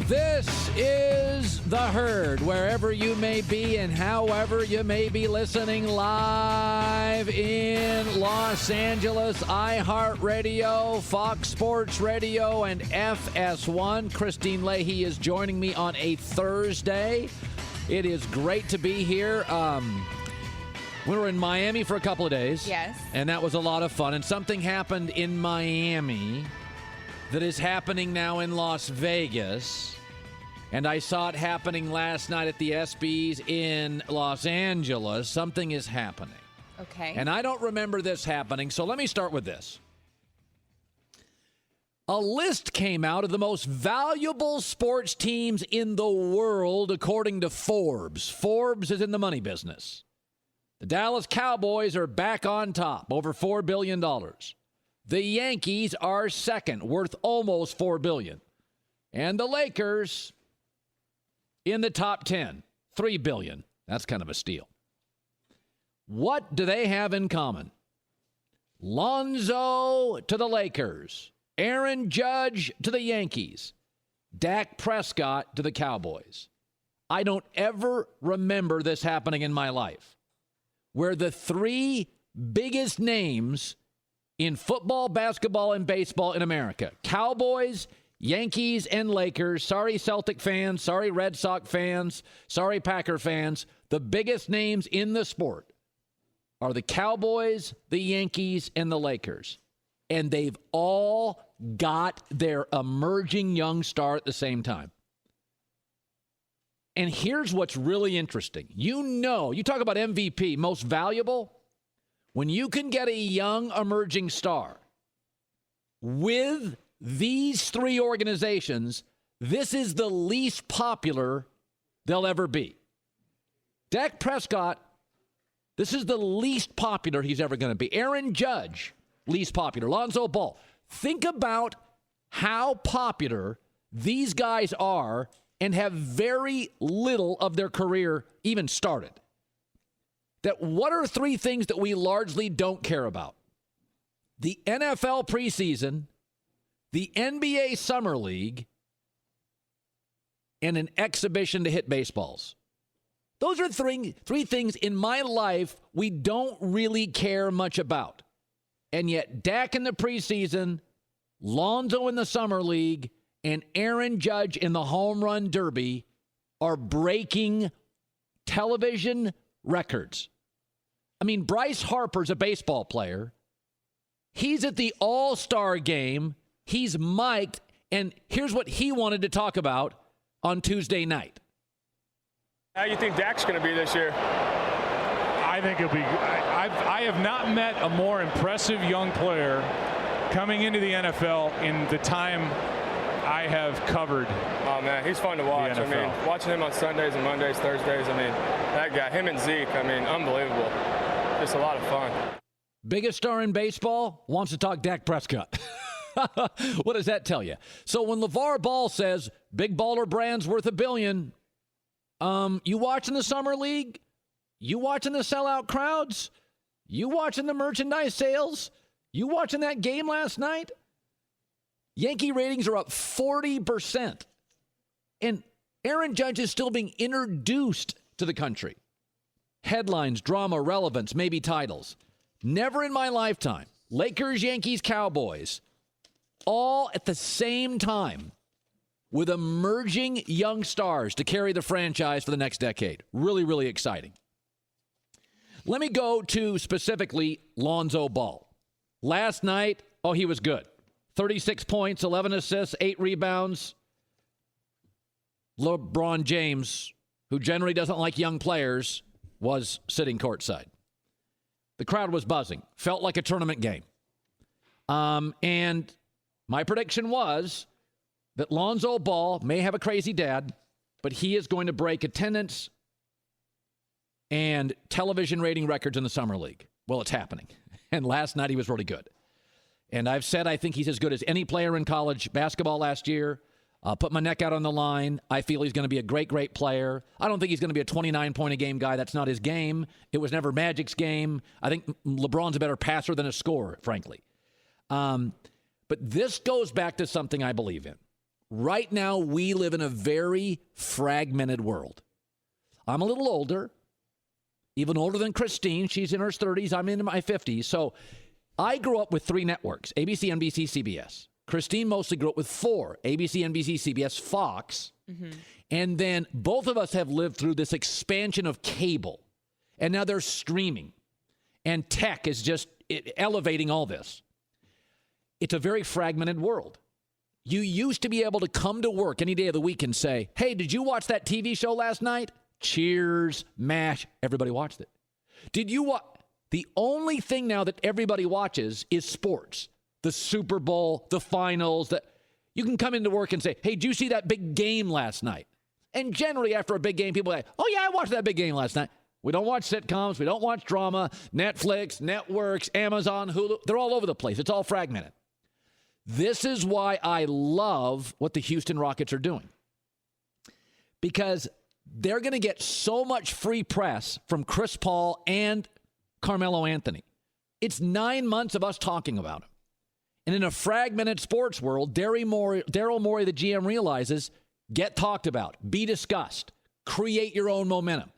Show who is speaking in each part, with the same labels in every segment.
Speaker 1: This is The Herd, wherever you may be and however you may be listening live in Los Angeles, iHeartRadio, Fox Sports Radio, and FS1. Christine Leahy is joining me on a Thursday. It is great to be here. We were in Miami for a couple of days.
Speaker 2: Yes.
Speaker 1: And that was a lot of fun. And something happened in Miami that is happening now in Las Vegas. And I saw it happening last night at the ESPYs in Los Angeles. Something is happening.
Speaker 2: Okay.
Speaker 1: And I don't remember this happening, so let me start with this. A list came out of the most valuable sports teams in the world, according to Forbes. Forbes is in the money business. The Dallas Cowboys are back on top, over $4 billion. The Yankees are second, worth almost $4 billion. And the Lakers in the top 10, $3 billion. That's kind of a steal. What do they have in common? Lonzo to the Lakers, Aaron Judge to the Yankees, Dak Prescott to the Cowboys. I don't ever remember this happening in my life, where the three biggest names in football, basketball, and baseball in America, Cowboys, Yankees, and Lakers, sorry Celtic fans, sorry Red Sox fans, sorry Packer fans, the biggest names in the sport are the Cowboys, the Yankees, and the Lakers. And they've all got their emerging young star at the same time. And here's what's really interesting. You talk about MVP, most valuable. When you can get a young emerging star with these three organizations, this is the least popular they'll ever be. Dak Prescott, this is the least popular he's ever going to be. Aaron Judge, least popular. Lonzo Ball. Think about how popular these guys are and have very little of their career even started. That what are three things that we largely don't care about? The NFL preseason, the NBA Summer League, and an exhibition to hit baseballs. Those are three things in my life we don't really care much about. And yet Dak in the preseason, Lonzo in the Summer League, and Aaron Judge in the Home Run Derby are breaking television records. I mean, Bryce Harper's a baseball player. He's at the All-Star game. He's mic'd, and here's what he wanted to talk about on Tuesday night.
Speaker 3: How do you think Dak's going to be this year?
Speaker 4: I think it'll be. I have not met a more impressive young player coming into the NFL in the time I have covered.
Speaker 3: Oh man, he's fun to watch. I mean, watching him on Sundays and Mondays, Thursdays. I mean, that guy, him and Zeke. I mean, unbelievable. Just a lot of fun.
Speaker 1: Biggest star in baseball wants to talk Dak Prescott. What does that tell you? So when LeVar Ball says big baller brand's worth $1 billion, you watching the Summer League? You watching the sellout crowds? You watching the merchandise sales? You watching that game last night? Yankee ratings are up 40%. And Aaron Judge is still being introduced to the country. Headlines, drama, relevance, maybe titles. Never in my lifetime. Lakers, Yankees, Cowboys. All at the same time with emerging young stars to carry the franchise for the next decade. Really, really exciting. Let me go to specifically Lonzo Ball. Last night, he was good. 36 points, 11 assists, 8 rebounds. LeBron James, who generally doesn't like young players, was sitting courtside. The crowd was buzzing. Felt like a tournament game. And my prediction was that Lonzo Ball may have a crazy dad, but he is going to break attendance and television rating records in the Summer League. Well, it's happening. And last night he was really good. And I've said I think he's as good as any player in college basketball last year. Put my neck out on the line. I feel he's going to be a great, great player. I don't think he's going to be a 29-point-a-game guy. That's not his game. It was never Magic's game. I think LeBron's a better passer than a scorer, frankly. But this goes back to something I believe in. Right now, we live in a very fragmented world. I'm a little older, even older than Christine. She's in her 30s. I'm in my 50s. So I grew up with 3 networks, ABC, NBC, CBS. Christine mostly grew up with 4, ABC, NBC, CBS, Fox. Mm-hmm. And then both of us have lived through this expansion of cable. And now there's streaming. And tech is just elevating all this. It's a very fragmented world. You used to be able to come to work any day of the week and say, hey, did you watch that TV show last night? Cheers, MASH, everybody watched it. Did you watch? The only thing now that everybody watches is sports. The Super Bowl, the finals. You can come into work and say, hey, did you see that big game last night? And generally after a big game, people say, oh, yeah, I watched that big game last night. We don't watch sitcoms. We don't watch drama. Netflix, networks, Amazon, Hulu. They're all over the place. It's all fragmented. This is why I love what the Houston Rockets are doing. Because they're going to get so much free press from Chris Paul and Carmelo Anthony. It's 9 months of us talking about him. And in a fragmented sports world, Daryl Morey, the GM, realizes, get talked about, be discussed, create your own momentum.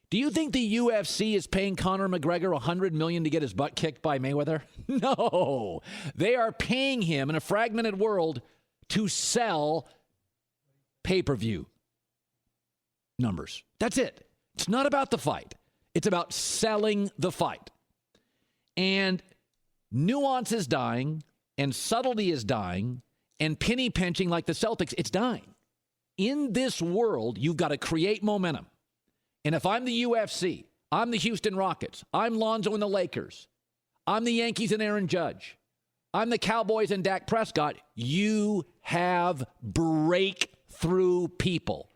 Speaker 1: Do you think the UFC is paying Conor McGregor $100 million to get his butt kicked by Mayweather? No. They are paying him in a fragmented world to sell pay-per-view numbers. That's it. It's not about the fight. It's about selling the fight. And nuance is dying, and subtlety is dying, and penny pinching like the Celtics, it's dying. In this world, you've got to create momentum. And if I'm the UFC, I'm the Houston Rockets, I'm Lonzo and the Lakers, I'm the Yankees and Aaron Judge, I'm the Cowboys and Dak Prescott, you have breakthrough people.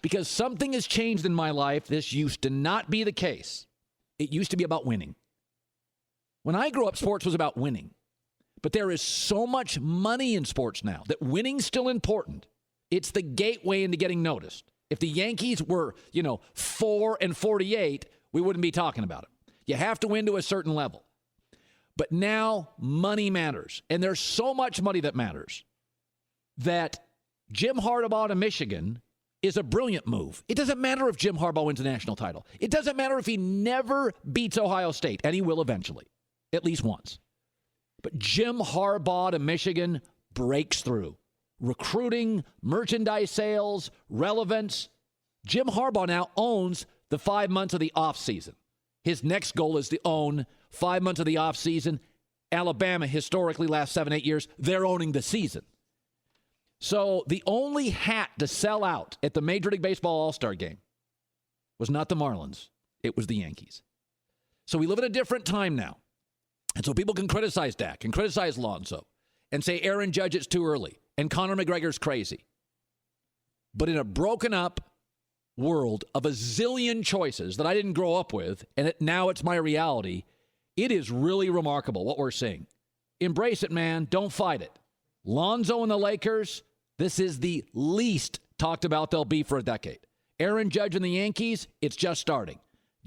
Speaker 1: Because something has changed in my life. This used to not be the case. It used to be about winning. When I grew up, sports was about winning. But there is so much money in sports now that winning's still important. It's the gateway into getting noticed. If the Yankees were, 4-48, we wouldn't be talking about it. You have to win to a certain level. But now money matters. And there's so much money that matters that Jim Harbaugh to Michigan is a brilliant move. It doesn't matter if Jim Harbaugh wins a national title. It doesn't matter if he never beats Ohio State, and he will eventually, at least once. But Jim Harbaugh to Michigan breaks through. Recruiting, merchandise sales, relevance. Jim Harbaugh now owns the 5 months of the offseason. His next goal is to own 5 months of the offseason. Alabama, historically, last 7-8 years, they're owning the season. So the only hat to sell out at the Major League Baseball All-Star game was not the Marlins. It was the Yankees. So we live in a different time now. And so people can criticize Dak and criticize Lonzo and say Aaron Judge, it's too early. And Conor McGregor's crazy. But in a broken up world of a zillion choices that I didn't grow up with, and now it's my reality, it is really remarkable what we're seeing. Embrace it, man. Don't fight it. Lonzo and the Lakers, this is the least talked about they'll be for a decade. Aaron Judge and the Yankees, it's just starting.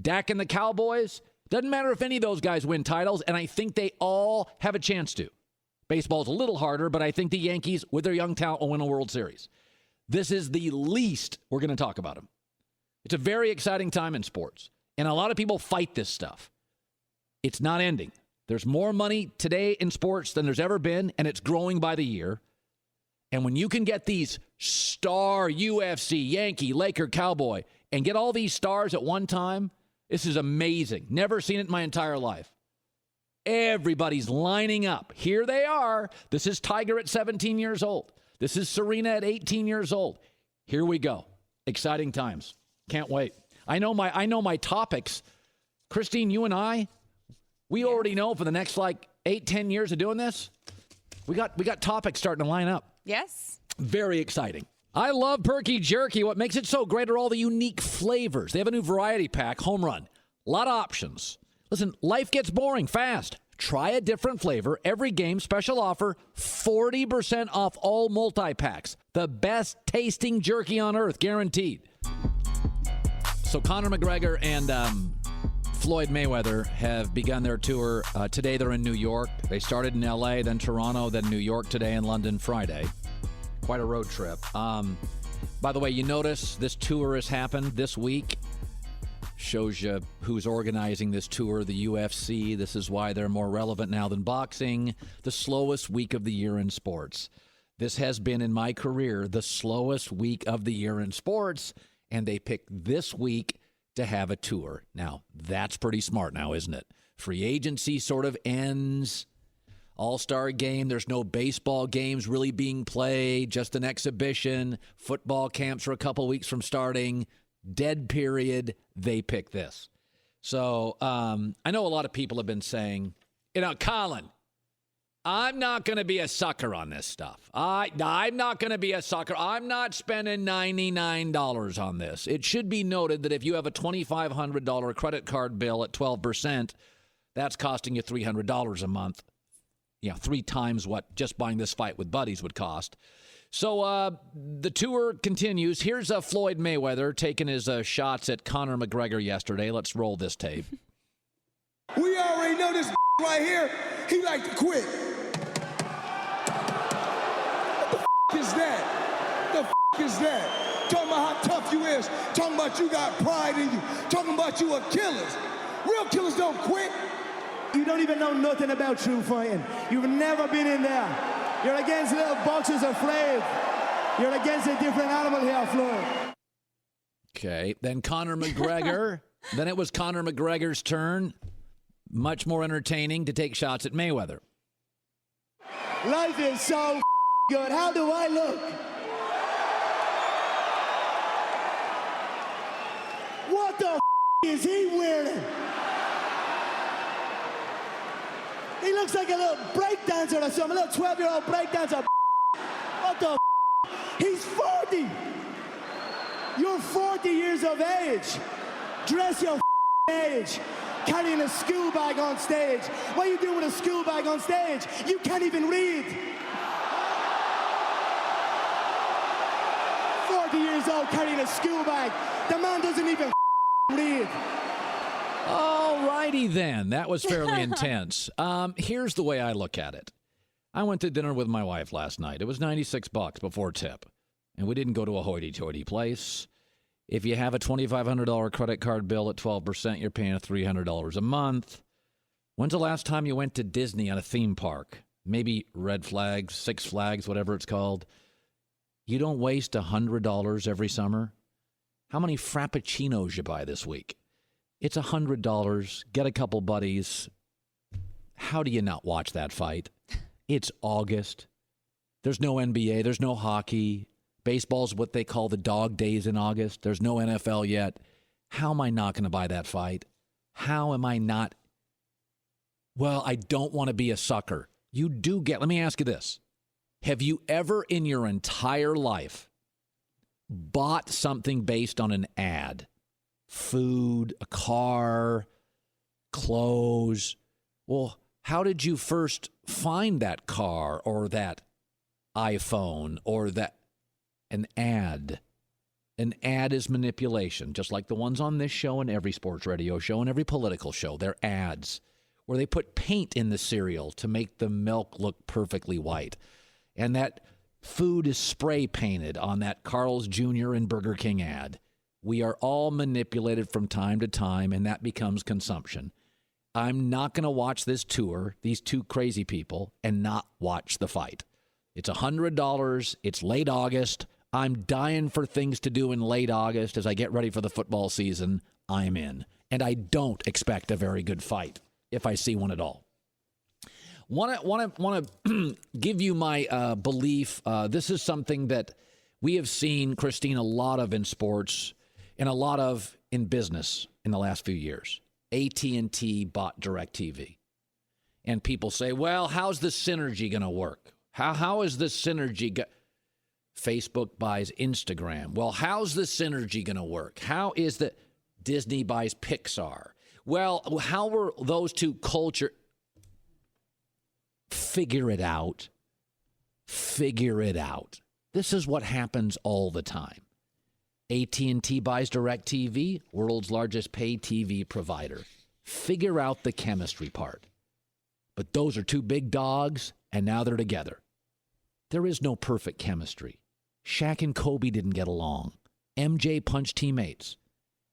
Speaker 1: Dak and the Cowboys, doesn't matter if any of those guys win titles, and I think they all have a chance to. Baseball's a little harder, but I think the Yankees, with their young talent, will win a World Series. This is the least we're going to talk about them. It's a very exciting time in sports, and a lot of people fight this stuff. It's not ending. There's more money today in sports than there's ever been, and it's growing by the year. And when you can get these star UFC, Yankee, Laker, Cowboy, and get all these stars at one time, this is amazing. Never seen it in my entire life. Everybody's lining up. Here they are. This is Tiger at 17 years old. This is Serena at 18 years old. Here we go. Exciting times. Can't wait. I know my topics. Christine, you and I, we already know for the next 8-10 years of doing this, we got topics starting to line up.
Speaker 2: Yes.
Speaker 1: Very exciting. I love Perky Jerky. What makes it so great are all the unique flavors. They have a new variety pack, home run. A lot of options. Listen, life gets boring fast. Try a different flavor. Every game, special offer, 40% off all multi-packs. The best tasting jerky on earth, guaranteed. So Conor McGregor and Floyd Mayweather have begun their tour. Today they're in New York. They started in L.A., then Toronto, then New York today, and London Friday. Quite a road trip. By the way, you notice this tour has happened this week. Shows you who's organizing this tour, the UFC. This is why they're more relevant now than boxing. The slowest week of the year in sports. This has been, in my career, the slowest week of the year in sports, and they picked this week to have a tour. Now, that's pretty smart now, isn't it? Free agency sort of ends. All-Star game, there's no baseball games really being played, just an exhibition. Football camps are a couple weeks from starting. Dead period, they pick this. So I know a lot of people have been saying, Colin, I'm not going to be a sucker on this stuff. I'm not going to be a sucker. I'm not spending $99 on this. It should be noted that if you have a $2,500 credit card bill at 12%, that's costing you $300 a month. 3 times what just buying this fight with buddies would cost. So the tour continues. Here's Floyd Mayweather taking his shots at Conor McGregor yesterday. Let's roll this tape.
Speaker 2: We already know this right here. He like to quit. What the is that? The is that? Talking about how tough you is. Talking about you got pride in you. Talking about you are killers. Real killers don't quit.
Speaker 5: You don't even know nothing about true fighting. You've never been in there. You're against little boxers afraid. You're against a different animal here, Floyd.
Speaker 1: Okay, then Conor McGregor. Then it was Conor McGregor's turn. Much more entertaining to take shots at Mayweather.
Speaker 5: Life is so good. How do I look? What the is he wearing? He looks like a little breakdancer or something, a little 12-year-old breakdancer. What the He's 40. You're 40 years of age. Dress your age. Carrying a school bag on stage. What are you doing with a school bag on stage? You can't even read. 40 years old carrying a school bag. The man doesn't even read.
Speaker 1: All righty then. That was fairly intense. Here's the way I look at it. I went to dinner with my wife last night. It was $96 before tip. And we didn't go to a hoity-toity place. If you have a $2,500 credit card bill at 12%, you're paying $300 a month. When's the last time you went to Disney on a theme park? Maybe Red Flags, Six Flags, whatever it's called. You don't waste $100 every summer. How many Frappuccinos you buy this week? It's $100. Get a couple buddies. How do you not watch that fight? It's August. There's no NBA. There's no hockey. Baseball's what they call the dog days in August. There's no NFL yet. How am I not going to buy that fight? How am I not? Well, I don't want to be a sucker. You do get, let me ask you this. Have you ever in your entire life bought something based on an ad? Food, a car, clothes. Well, how did you first find that car or that iPhone or that? An ad. An ad is manipulation, just like the ones on this show and every sports radio show and every political show. They're ads where they put paint in the cereal to make the milk look perfectly white. And that food is spray painted on that Carl's Jr. and Burger King ad. We are all manipulated from time to time, and that becomes consumption. I'm not going to watch this tour, these two crazy people, and not watch the fight. It's $100. It's late August. I'm dying for things to do in late August as I get ready for the football season. I'm in. And I don't expect a very good fight if I see one at all. Want to give you my belief. This is something that we have seen, Christine, a lot of in sports and a lot of in business in the last few years. AT&T bought DirecTV. And people say, well, how's the synergy going to work? How is this synergy? Facebook buys Instagram. Well, how's the synergy going to work? How is the Disney buys Pixar? Well, how were those two culture? Figure it out. Figure it out. This is what happens all the time. AT&T buys DirecTV, world's largest pay TV provider. Figure out the chemistry part. But those are two big dogs, and now they're together. There is no perfect chemistry. Shaq and Kobe didn't get along. MJ punched teammates.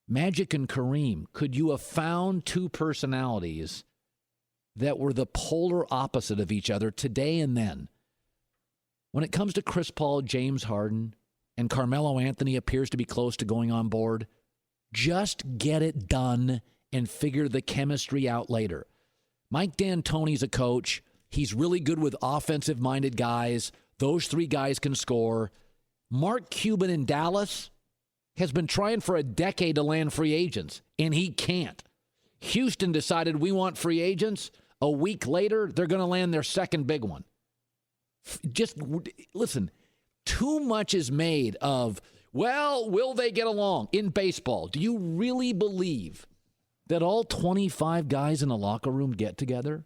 Speaker 1: Magic and Kareem, could you have found two personalities that were the polar opposite of each other today and then? When it comes to Chris Paul, James Harden, and Carmelo Anthony appears to be close to going on board, just get it done and figure the chemistry out later. Mike D'Antoni's a coach. He's really good with offensive-minded guys. Those three guys can score. Mark Cuban in Dallas has been trying for a decade to land free agents, and he can't. Houston decided we want free agents. A week later, they're going to land their second big one. Just listen, too much is made of, well, will they get along in baseball? Do you really believe that all 25 guys in a locker room get together?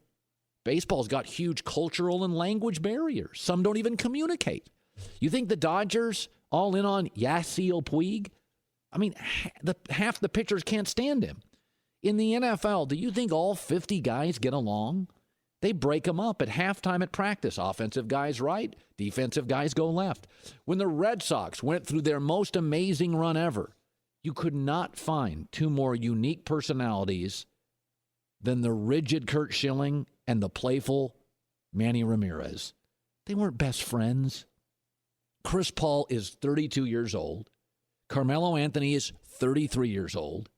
Speaker 1: Baseball's got huge cultural and language barriers. Some don't even communicate. You think the Dodgers all in on Yasiel Puig? I mean, half the pitchers can't stand him. In the NFL, do you think all 50 guys get along? They break them up at halftime at practice. Offensive guys right, defensive guys go left. When the Red Sox went through their most amazing run ever, you could not find two more unique personalities than the rigid Curt Schilling and the playful Manny Ramirez. They weren't best friends. Chris Paul is 32 years old. Carmelo Anthony is 33 years old.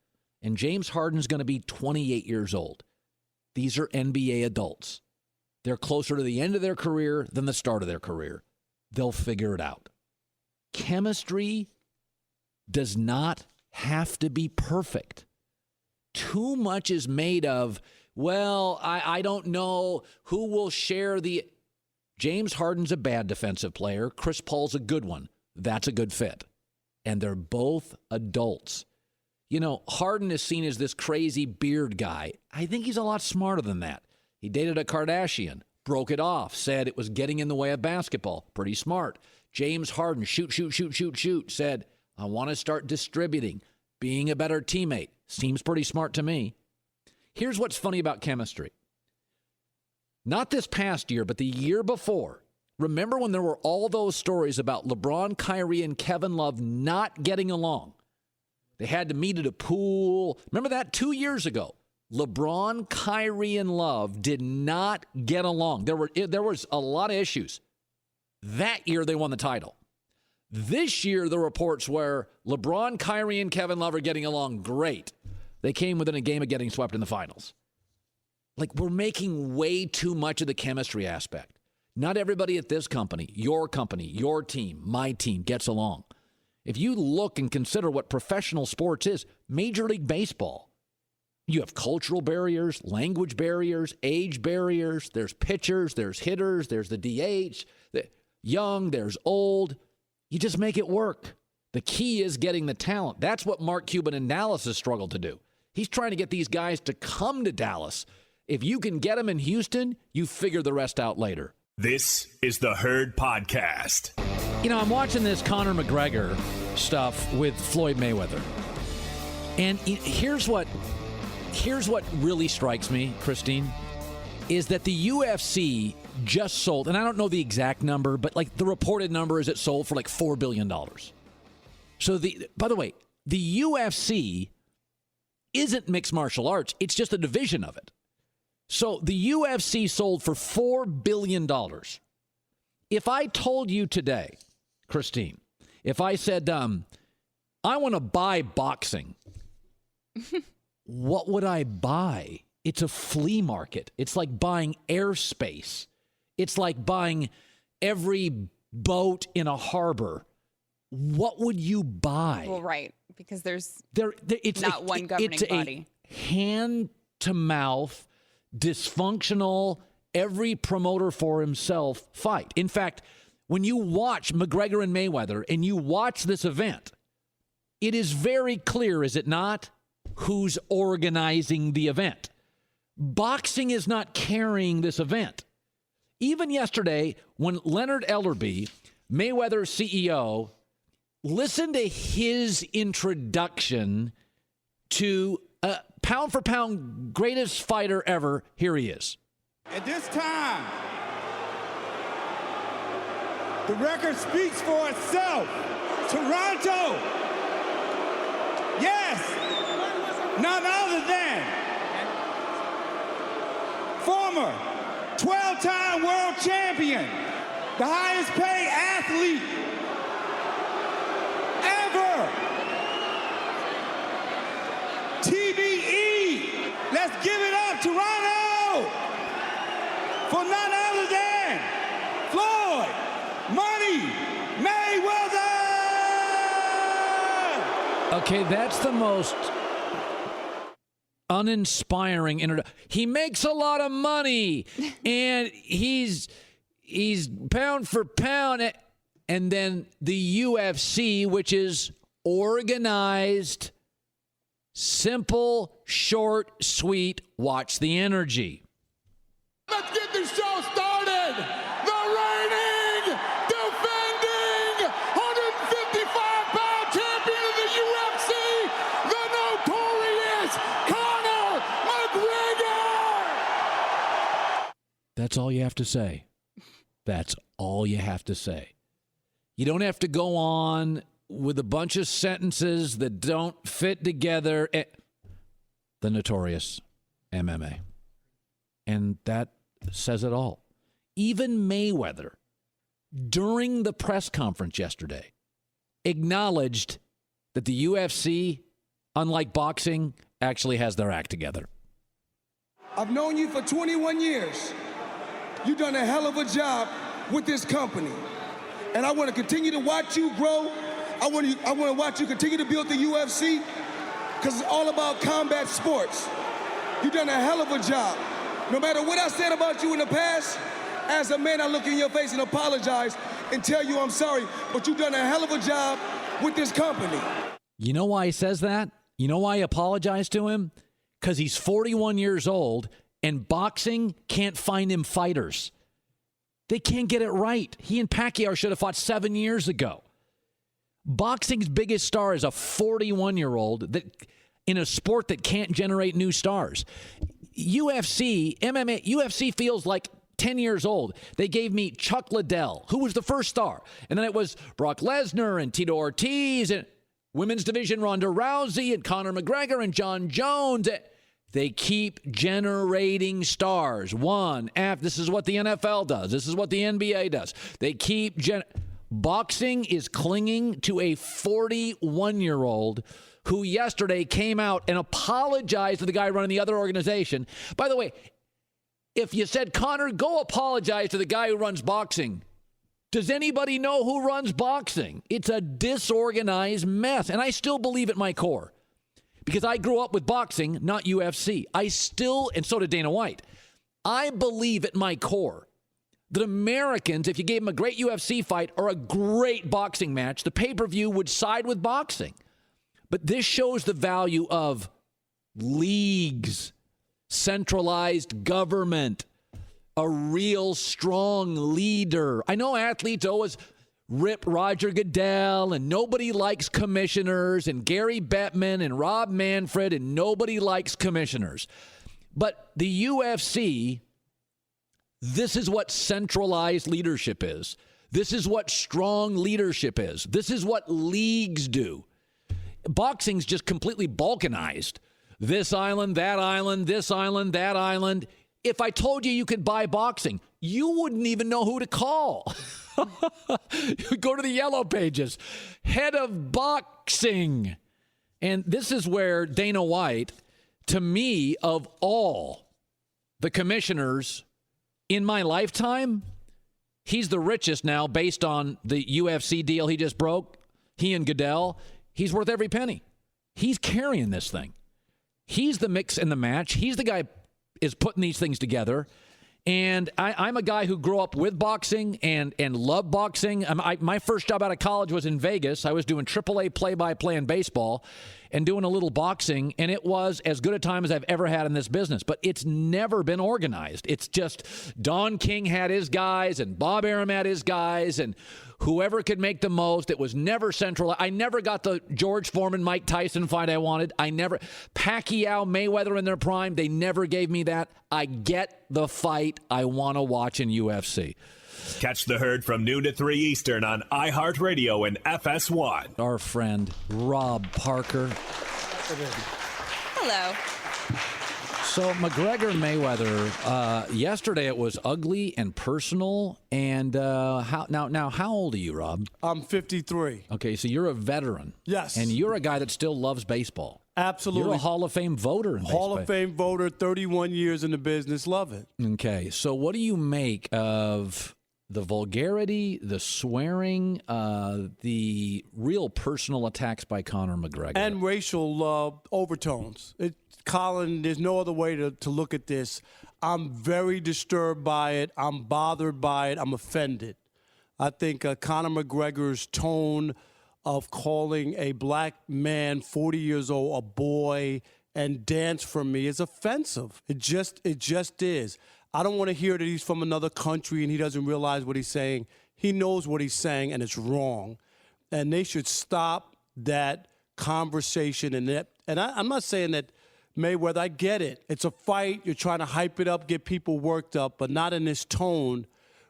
Speaker 1: And James Harden's going to be 28 years old. These are NBA adults. They're closer to the end of their career than the start of their career. They'll figure it out. Chemistry does not have to be perfect. Too much is made of, well, I don't know who will share the... James Harden's a bad defensive player. Chris Paul's a good one. That's a good fit. And they're both adults. You know, Harden is seen as this crazy beard guy. I think he's a lot smarter than that. He dated a Kardashian, broke it off, said it was getting in the way of basketball. Pretty smart. James Harden, shoot, said, I want to start distributing, being a better teammate. Seems pretty smart to me. Here's what's funny about chemistry. Not this past year, but the year before. Remember when there were all those stories about LeBron, Kyrie, and Kevin Love not getting along? They had to meet at a pool. Remember that 2 years ago? LeBron, Kyrie, and Love did not get along. There was a lot of issues. That year, they won the title. This year, the reports were LeBron, Kyrie, and Kevin Love are getting along great. They came within a game of getting swept in the finals. Like, we're making way too much of the chemistry aspect. Not everybody at this company, your team, my team, gets along. If you look and consider what professional sports is, Major League Baseball, you have cultural barriers, language barriers, age barriers. There's pitchers, there's hitters, there's the DH, young, there's old. You just make it work. The key is getting the talent. That's what Mark Cuban in Dallas has struggled to do. He's trying to get these guys to come to Dallas. If you can get them in Houston, you figure the rest out later.
Speaker 6: This is the Herd Podcast.
Speaker 1: You know, I'm watching this Conor McGregor stuff with Floyd Mayweather. And here's what really strikes me, Christine, is that the UFC just sold, and I don't know the exact number, but like the reported number is it sold for like $4 billion. So by the way, the UFC isn't mixed martial arts. It's just a division of it. So the UFC sold for $4 billion. If I told you today, Christine, if I said, I want to buy boxing, what would I buy? It's a flea market. It's like buying airspace. It's like buying every boat in a harbor. What would you buy?
Speaker 7: Well, right, because there's not one governing body.
Speaker 1: It's a hand-to-mouth, dysfunctional, every promoter for himself fight. In fact, when you watch McGregor and Mayweather and you watch this event, it is very clear, is it not, who's organizing the event. Boxing is not carrying this event. Even yesterday, when Leonard Ellerbe, Mayweather's CEO, listened to his introduction to pound for pound greatest fighter ever, here he is.
Speaker 2: At this time, The record speaks for itself. Toronto. Yes. None other than former 12-time world champion, the highest paid athlete ever. TBE. Let's give it up, Toronto, for none other than Floyd Mayweather.
Speaker 1: Okay, that's the most uninspiring introduction. He makes a lot of money, and he's pound for pound. And then the UFC, which is organized, simple, short, sweet. Watch the energy.
Speaker 2: Let's get this show started. The reigning, defending, 155-pound champion of the UFC, the notorious Conor McGregor.
Speaker 1: That's all you have to say. That's all you have to say. You don't have to go on with a bunch of sentences that don't fit together. The notorious MMA. And that says it all. Even Mayweather, during the press conference yesterday, acknowledged that the UFC, unlike boxing, actually has their act together.
Speaker 2: I've known you for 21 years. You've done a hell of a job with this company. And I want to continue to watch you grow. I want to watch you continue to build the UFC, because it's all about combat sports. You've done a hell of a job. No matter what I said about you in the past, as a man, I look in your face and apologize and tell you I'm sorry, but you've done a hell of a job with this company.
Speaker 1: You know why he says that? You know why I apologize to him? Because he's 41 years old and boxing can't find him fighters. They can't get it right. He and Pacquiao should have fought 7 years ago. Boxing's biggest star is a 41-year-old that in a sport that can't generate new stars. UFC feels like 10 years old. They gave me Chuck Liddell, who was the first star. And then it was Brock Lesnar and Tito Ortiz and women's division Ronda Rousey and Conor McGregor and John Jones. They keep generating stars. This is what the NFL does. This is what the NBA does. They keep boxing is clinging to a 41-year-old who yesterday came out and apologized to the guy running the other organization. By the way, if you said, Conor, go apologize to the guy who runs boxing, does anybody know who runs boxing? It's a disorganized mess. And I still believe at my core, because I grew up with boxing, not UFC. And so did Dana White. I believe at my core that Americans, if you gave them a great UFC fight or a great boxing match, the pay-per-view would side with boxing. But this shows the value of leagues, centralized government, a real strong leader. I know athletes always rip Roger Goodell, and nobody likes commissioners, and Gary Bettman and Rob Manfred, and nobody likes commissioners. But the UFC, this is what centralized leadership is. This is what strong leadership is. This is what leagues do. Boxing's just completely balkanized. This island, that island, this island, that island. If I told you could buy boxing, you wouldn't even know who to call. You go to the yellow pages, head of boxing. And this is where Dana White, to me, of all the commissioners in my lifetime, he's the richest now based on the UFC deal he just broke. He and Goodell, he's worth every penny. He's carrying this thing. He's the mix and the match. He's the guy is putting these things together. And I'm a guy who grew up with boxing and loved boxing. My first job out of college was in Vegas. I was doing AAA play-by-play in baseball and doing a little boxing, and it was as good a time as I've ever had in this business. But it's never been organized. It's just Don King had his guys, and Bob Arum had his guys, and whoever could make the most. It was never central. I never got the George Foreman, Mike Tyson fight I wanted. Pacquiao, Mayweather in their prime, they never gave me that. I get the fight I want to watch in UFC.
Speaker 6: Catch the Herd from noon to 3 Eastern on iHeartRadio and FS1.
Speaker 1: Our friend Rob Parker.
Speaker 7: Hello.
Speaker 1: So McGregor Mayweather, yesterday it was ugly and personal. And how old are you, Rob?
Speaker 5: I'm 53.
Speaker 1: Okay, so you're a veteran.
Speaker 5: Yes.
Speaker 1: And you're a guy that still loves baseball.
Speaker 5: Absolutely.
Speaker 1: You're a Hall of Fame voter in baseball.
Speaker 5: Hall of Fame voter, 31 years in the business. Love it.
Speaker 1: Okay, so what do you make of the vulgarity, the swearing, the real personal attacks by Conor McGregor?
Speaker 5: And racial overtones. Colin, there's no other way to look at this. I'm very disturbed by it. I'm bothered by it. I'm offended. I think Conor McGregor's tone of calling a black man, 40 years old, a boy, and dance for me is offensive. It just is. I don't want to hear that he's from another country and he doesn't realize what he's saying. He knows what he's saying, and it's wrong. And they should stop that conversation. And I'm not saying that Mayweather, I get it. It's a fight. You're trying to hype it up, get people worked up, but not in this tone,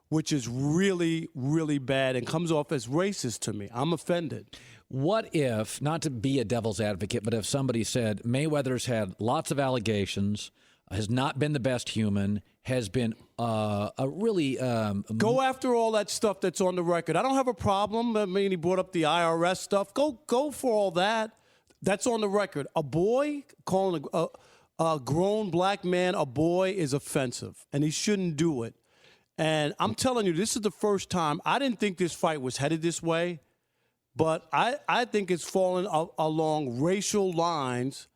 Speaker 5: which is really, really bad and comes off as racist to me. I'm offended.
Speaker 1: What if, not to be a devil's advocate, but if somebody said Mayweather's had lots of allegations, has not been the best human, has been a really...
Speaker 5: Go after all that stuff that's on the record. I don't have a problem. I mean, he brought up the IRS stuff. Go for all that. That's on the record. A boy calling a grown black man a boy is offensive, and he shouldn't do it. And I'm telling you, this is the first time. I didn't think this fight was headed this way, but I think it's fallen along racial lines.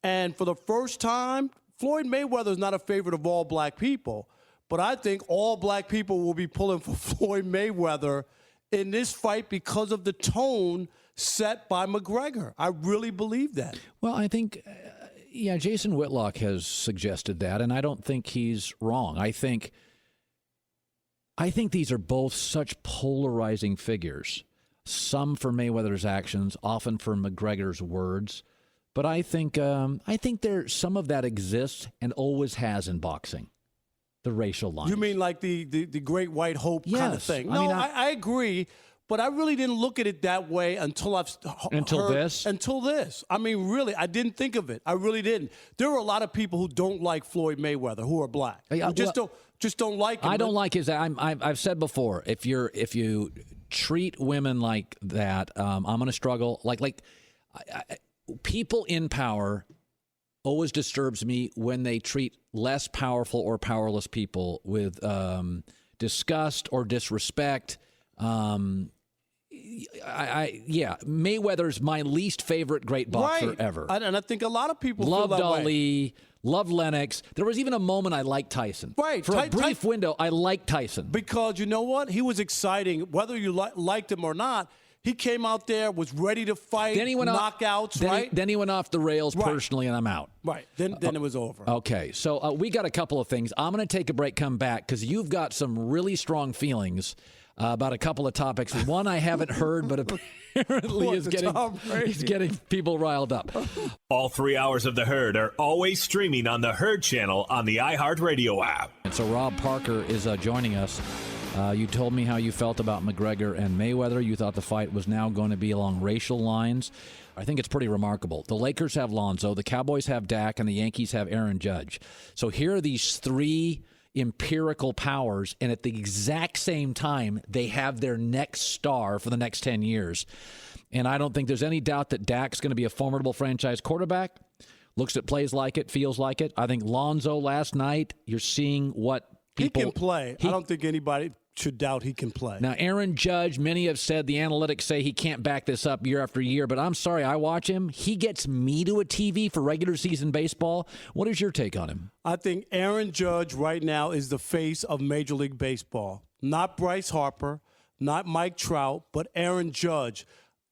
Speaker 5: And for the first time, Floyd Mayweather is not a favorite of all black people, but I think all black people will be pulling for Floyd Mayweather in this fight because of the tone set by McGregor. I really believe that.
Speaker 1: Well, I think, Jason Whitlock has suggested that, and I don't think he's wrong. I think these are both such polarizing figures, some for Mayweather's actions, often for McGregor's words. But I think some of that exists and always has in boxing, the racial lines.
Speaker 5: You mean like the great white hope kind of thing?
Speaker 1: I mean,
Speaker 5: I agree. But I really didn't look at it that way until
Speaker 1: Until this?
Speaker 5: Until this. I mean, really, I didn't think of it. I really didn't. There are a lot of people who don't like Floyd Mayweather, who are black. Who just don't like him.
Speaker 1: I don't like his. I've said before, if you treat women like that, I'm going to struggle. People in power always disturbs me when they treat less powerful or powerless people with disgust or disrespect. Mayweather's my least favorite great boxer ever.
Speaker 5: And I think a lot of people
Speaker 1: loved
Speaker 5: feel that
Speaker 1: Ali,
Speaker 5: way.
Speaker 1: loved Lennox. There was even a moment I liked Tyson.
Speaker 5: Right.
Speaker 1: For a brief window, I liked Tyson.
Speaker 5: Because you know what? He was exciting. Whether you liked him or not, he came out there, was ready to fight,
Speaker 1: then he went
Speaker 5: knockouts, right?
Speaker 1: Then he went off the rails personally, and I'm out.
Speaker 5: Right. Then it was over.
Speaker 1: Okay. So we got a couple of things. I'm going to take a break, come back, because you've got some really strong feelings about a couple of topics. One I haven't heard, but apparently is getting people riled up.
Speaker 6: All 3 hours of The Herd are always streaming on the Herd channel on the iHeartRadio app.
Speaker 1: And so Rob Parker is joining us. You told me how you felt about McGregor and Mayweather. You thought the fight was now going to be along racial lines. I think it's pretty remarkable. The Lakers have Lonzo, the Cowboys have Dak, and the Yankees have Aaron Judge. So here are these three empirical powers, and at the exact same time, they have their next star for the next 10 years. And I don't think there's any doubt that Dak's going to be a formidable franchise quarterback. Looks at plays like it, feels like it. I think Lonzo last night, you're seeing what people...
Speaker 5: He can play. I don't think anybody should doubt he can play.
Speaker 1: Now, Aaron Judge, many have said the analytics say he can't back this up year after year, but I'm sorry, I watch him. He gets me to a TV for regular season baseball. What is your take on him?
Speaker 5: I think Aaron Judge right now is the face of Major League Baseball. Not Bryce Harper, not Mike Trout, but Aaron Judge.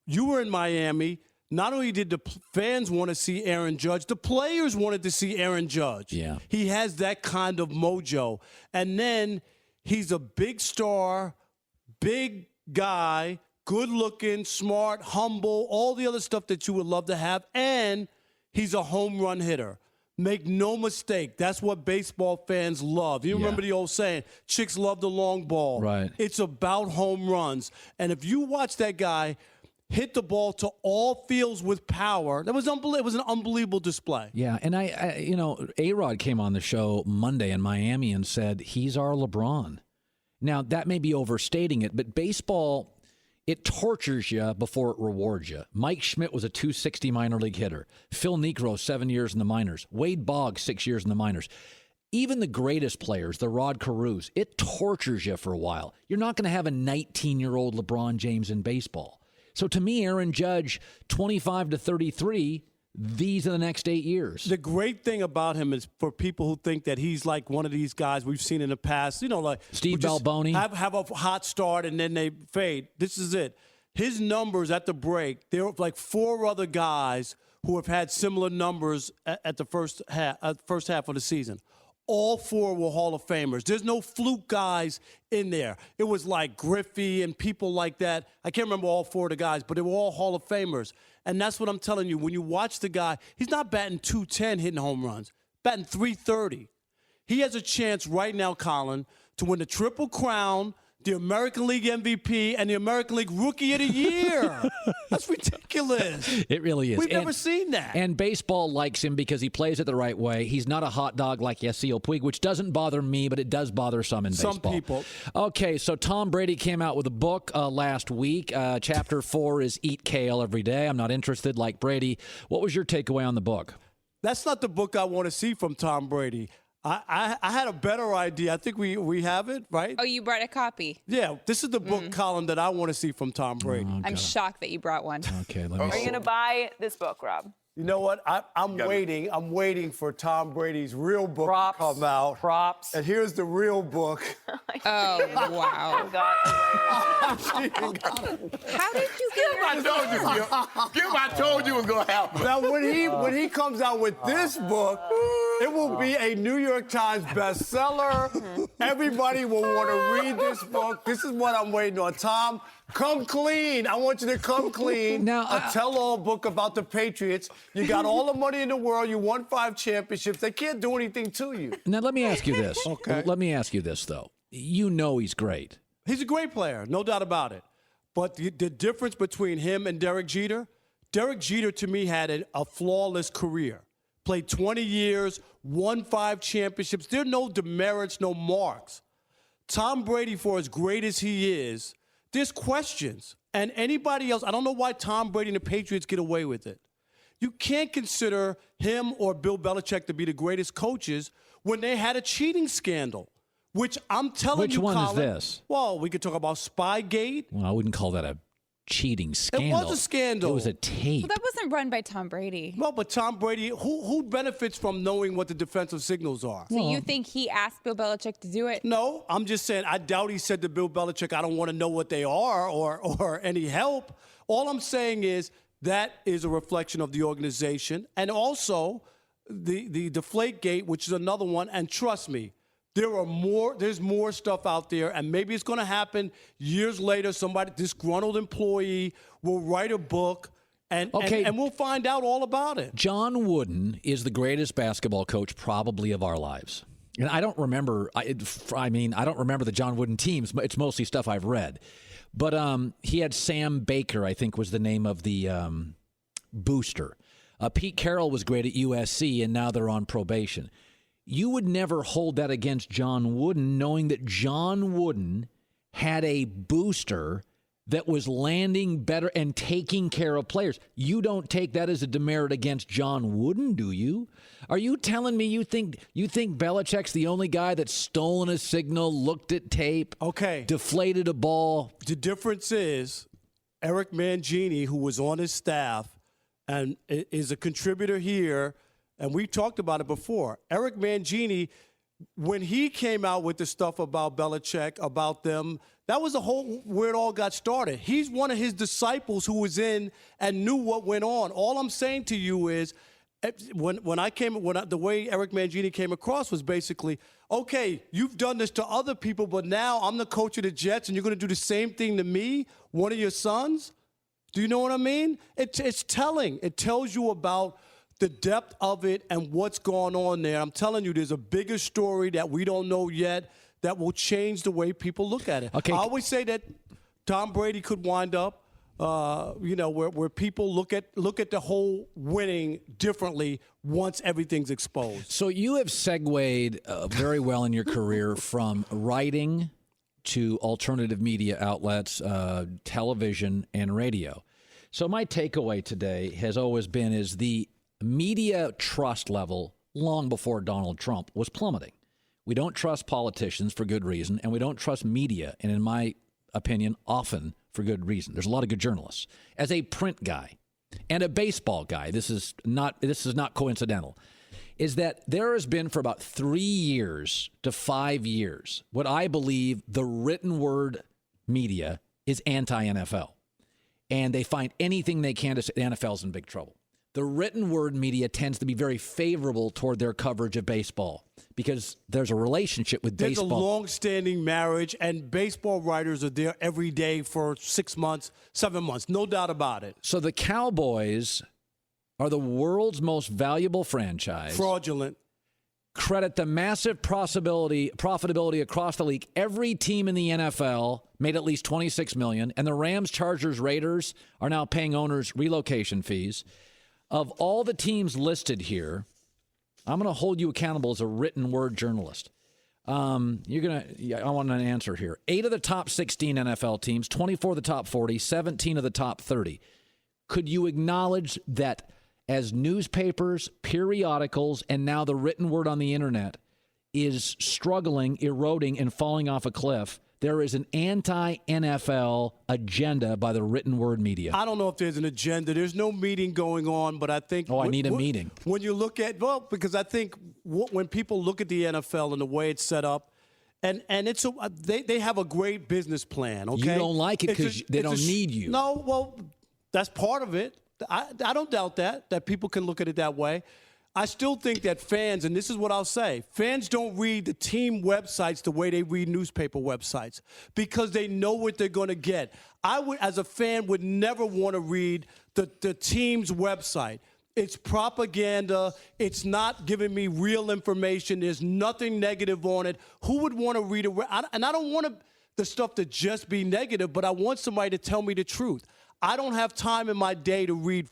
Speaker 5: You were in Miami. Not only did the fans want to see Aaron Judge, the players wanted to see Aaron Judge.
Speaker 1: Yeah.
Speaker 5: He has that kind of mojo. And then he's a big star, big guy, good-looking, smart, humble, all the other stuff that you would love to have. And he's a home run hitter.
Speaker 8: Make no mistake, that's what baseball fans love. You remember the old saying, chicks love the long ball.
Speaker 1: Right.
Speaker 8: It's about home runs. And if you watch that guy hit the ball to all fields with power, that was unbelievable. It was an unbelievable display.
Speaker 1: Yeah, and A-Rod came on the show Monday in Miami and said he's our LeBron. Now, that may be overstating it, but baseball, it tortures you before it rewards you. Mike Schmidt was a .260 minor league hitter. Phil Niekro, 7 years in the minors. Wade Boggs, 6 years in the minors. Even the greatest players, the Rod Carews, it tortures you for a while. You're not going to have a 19-year-old LeBron James in baseball. So to me, Aaron Judge, 25 to 33, these are the next 8 years.
Speaker 8: The great thing about him is for people who think that he's like one of these guys we've seen in the past, like
Speaker 1: Steve Balboni.
Speaker 8: Have a hot start and then they fade. This is it. His numbers at the break, there are like 4 other guys who have had similar numbers at the first half of the season. All 4 were Hall of Famers. There's no fluke guys in there. It was like Griffey and people like that. I can't remember all 4 of the guys, but they were all Hall of Famers. And that's what I'm telling you. When you watch the guy, he's not batting .210 hitting home runs, batting .330. He has a chance right now, Colin, to win the Triple Crown, the American League MVP, and the American League Rookie of the Year. That's ridiculous.
Speaker 1: It really is.
Speaker 8: We've never seen that.
Speaker 1: And baseball likes him because he plays it the right way. He's not a hot dog like Yasiel Puig, which doesn't bother me, but it does bother some in baseball.
Speaker 8: Some people.
Speaker 1: Okay, so Tom Brady came out with a book last week. Chapter 4 is Eat Kale Every Day. I'm not interested like Brady. What was your takeaway on the book?
Speaker 8: That's not the book I want to see from Tom Brady. I had a better idea. I think we have it, right?
Speaker 7: Oh, you brought a copy.
Speaker 8: Yeah, this is the book, Colin, that I want to see from Tom Brady.
Speaker 7: I'm shocked that you brought one.
Speaker 1: Okay, let me
Speaker 9: Are
Speaker 1: see.
Speaker 9: you going to buy this book, Rob?
Speaker 8: You know what? I'm waiting. I'm waiting for Tom Brady's real book to come out.
Speaker 9: Props.
Speaker 8: And here's the real book.
Speaker 7: Oh, wow.
Speaker 9: How did you get
Speaker 10: Skip, I told you it was going to happen.
Speaker 8: Now, when he comes out with this book, it will be a New York Times bestseller. Everybody will want to read this book. This is what I'm waiting on. Tom, come clean. I want you to come clean.
Speaker 1: Now,
Speaker 8: a tell-all book about the Patriots. You got all the money in the world. You won 5 championships. They can't do anything to you.
Speaker 1: Now, let me ask you this.
Speaker 8: Okay.
Speaker 1: Let me ask you this, though. You know he's great.
Speaker 8: He's a great player, no doubt about it. But the difference between him and Derek Jeter to me had a flawless career. Played 20 years, won 5 championships. There are no demerits, no marks. Tom Brady, for as great as he is, there's questions. And anybody else, I don't know why Tom Brady and the Patriots get away with it. You can't consider him or Bill Belichick to be the greatest coaches when they had a cheating scandal, which I'm telling you,
Speaker 1: Which one
Speaker 8: Colin,
Speaker 1: is this?
Speaker 8: Well, we could talk about Spygate.
Speaker 1: Well, I wouldn't call that a cheating scandal.
Speaker 8: It was a scandal.
Speaker 1: It was a tape.
Speaker 7: Well, that wasn't run by Tom Brady.
Speaker 8: Well, but Tom Brady, who benefits from knowing what the defensive signals are?
Speaker 7: So you think he asked Bill Belichick to do it?
Speaker 8: No, I'm just saying I doubt he said to Bill Belichick, I don't want to know what they are or any help. All I'm saying is that is a reflection of the organization. And also the Deflategate, which is another one. And trust me, there's more stuff out there, and maybe it's going to happen years later. Somebody, disgruntled employee, will write a book, and we'll find out all about it.
Speaker 1: John Wooden is the greatest basketball coach probably of our lives. And I don't remember, I don't remember the John Wooden teams. It's mostly stuff I've read. But he had Sam Baker, I think was the name of the booster. Pete Carroll was great at USC, and now they're on probation. You would never hold that against John Wooden, knowing that John Wooden had a booster that was landing better and taking care of players. You don't take that as a demerit against John Wooden, do you? Are you telling me you think Belichick's the only guy that's stolen a signal, looked at tape, deflated a ball?
Speaker 8: The difference is Eric Mangini, who was on his staff and is a contributor here, and we talked about it before. Eric Mangini, when he came out with the stuff about Belichick, about them, that was where it all got started. He's one of his disciples who was in and knew what went on. All I'm saying to you is, the way Eric Mangini came across was basically, okay, you've done this to other people, but now I'm the coach of the Jets, and you're going to do the same thing to me, one of your sons? Do you know what I mean? It's telling. It tells you about the depth of it and what's going on there, I'm telling you, there's a bigger story that we don't know yet that will change the way people look at it.
Speaker 1: Okay.
Speaker 8: I always say that Tom Brady could wind up, where people look at the whole winning differently once everything's exposed.
Speaker 1: So you have segued very well in your career from writing to alternative media outlets, television and radio. So my takeaway today has always been is the media trust level long before Donald Trump was plummeting. We don't trust politicians for good reason, and we don't trust media, and in my opinion, often for good reason. There's a lot of good journalists. As a print guy and a baseball guy, this is not coincidental, is that there has been for about 3 years to 5 years what I believe the written word media is anti-NFL. And they find anything they can to say the NFL's in big trouble. The written word media tends to be very favorable toward their coverage of baseball because there's a relationship with baseball.
Speaker 8: There's a long-standing marriage, and baseball writers are there every day for 6 months, 7 months, no doubt about it.
Speaker 1: So the Cowboys are the world's most valuable franchise.
Speaker 8: Fraudulent.
Speaker 1: Credit the massive profitability across the league. Every team in the NFL made at least $26 million, and the Rams, Chargers, Raiders are now paying owners relocation fees. Of all the teams listed here, I'm going to hold you accountable as a written word journalist. I want an answer here. 8 of the top 16 NFL teams, 24 of the top 40, 17 of the top 30. Could you acknowledge that as newspapers, periodicals, and now the written word on the internet is struggling, eroding, and falling off a cliff, there is an anti-NFL agenda by the written word media?
Speaker 8: I don't know if there's an agenda. There's no meeting going on, but I think...
Speaker 1: I need a meeting.
Speaker 8: When you look at... Well, because I think when people look at the NFL and the way it's set up, and it's they have a great business plan, okay?
Speaker 1: You don't like it because they don't need you.
Speaker 8: No, well, that's part of it. I don't doubt that people can look at it that way. I still think that fans, and this is what I'll say, fans don't read the team websites the way they read newspaper websites because they know what they're going to get. I would, as a fan, would never want to read the team's website. It's propaganda. It's not giving me real information. There's nothing negative on it. Who would want to read it? And I don't want the stuff to just be negative, but I want somebody to tell me the truth. I don't have time in my day to read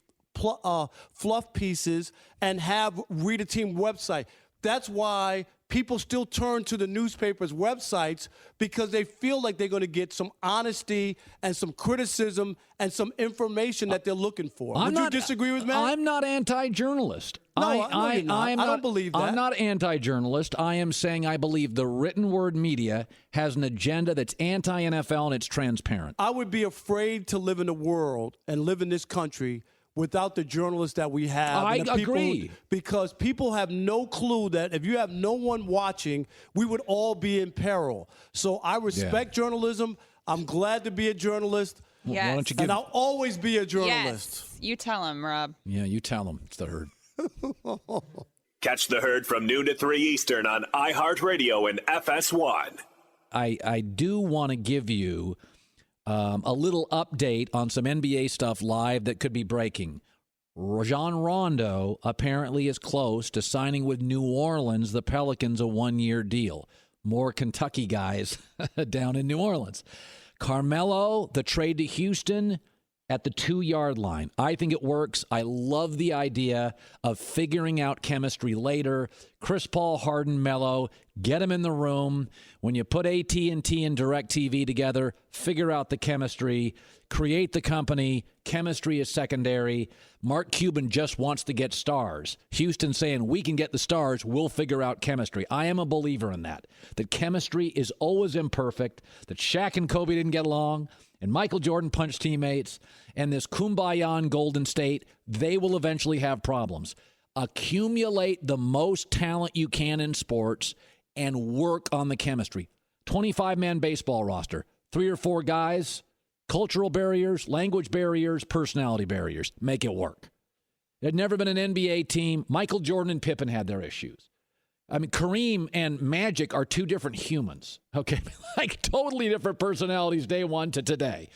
Speaker 8: fluff pieces and read a team website. That's why people still turn to the newspapers' websites because they feel like they're going to get some honesty and some criticism and some information that they're looking for. Would you disagree with me?
Speaker 1: I'm not anti-journalist.
Speaker 8: No, you're not. I don't believe that.
Speaker 1: I'm not anti-journalist. I am saying I believe the written word media has an agenda that's anti-NFL and it's transparent.
Speaker 8: I would be afraid to live in the world and live in this country without the journalists that we have.
Speaker 1: I agree.
Speaker 8: Because people have no clue that if you have no one watching, we would all be in peril. So I respect journalism. I'm glad to be a journalist.
Speaker 7: Yes.
Speaker 1: Why don't you
Speaker 8: and I'll always be a journalist.
Speaker 7: Yes. You tell him, Rob.
Speaker 1: Yeah, you tell him. It's the Herd.
Speaker 6: Catch the Herd from noon to 3 Eastern on iHeartRadio and FS1.
Speaker 1: I do want to give you a little update on some NBA stuff live that could be breaking. Rajon Rondo apparently is close to signing with New Orleans, the Pelicans, a 1-year deal. More Kentucky guys down in New Orleans. Carmelo, the trade to Houston at the 2-yard line. I think it works. I love the idea of figuring out chemistry later. Chris Paul, Harden, Melo, get them in the room. When you put AT&T and DirecTV together, figure out the chemistry, create the company. Chemistry is secondary. Mark Cuban just wants to get stars. Houston saying, we can get the stars, we'll figure out chemistry. I am a believer in that chemistry is always imperfect, that Shaq and Kobe didn't get along, and Michael Jordan punched teammates, and this kumbaya in Golden State, they will eventually have problems. Accumulate the most talent you can in sports and work on the chemistry. 25-man baseball roster, 3 or 4 guys, cultural barriers, language barriers, personality barriers. Make it work. There'd never been an NBA team. Michael Jordan and Pippen had their issues. I mean, Kareem and Magic are 2 different humans, okay? Like totally different personalities day one to today.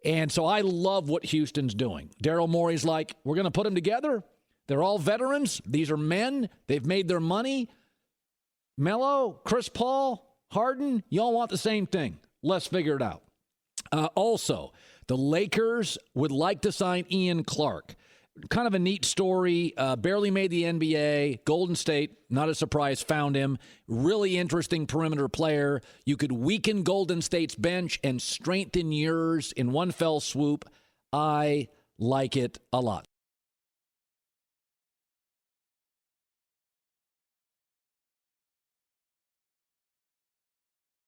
Speaker 1: And so I love what Houston's doing. Daryl Morey's like, we're going to put them together. They're all veterans. These are men. They've made their money. Melo, Chris Paul, Harden, y'all want the same thing. Let's figure it out. Also, the Lakers would like to sign Ian Clark. Kind of a neat story. Barely made the NBA. Golden State, not a surprise, found him. Really interesting perimeter player. You could weaken Golden State's bench and strengthen yours in one fell swoop. I like it a lot.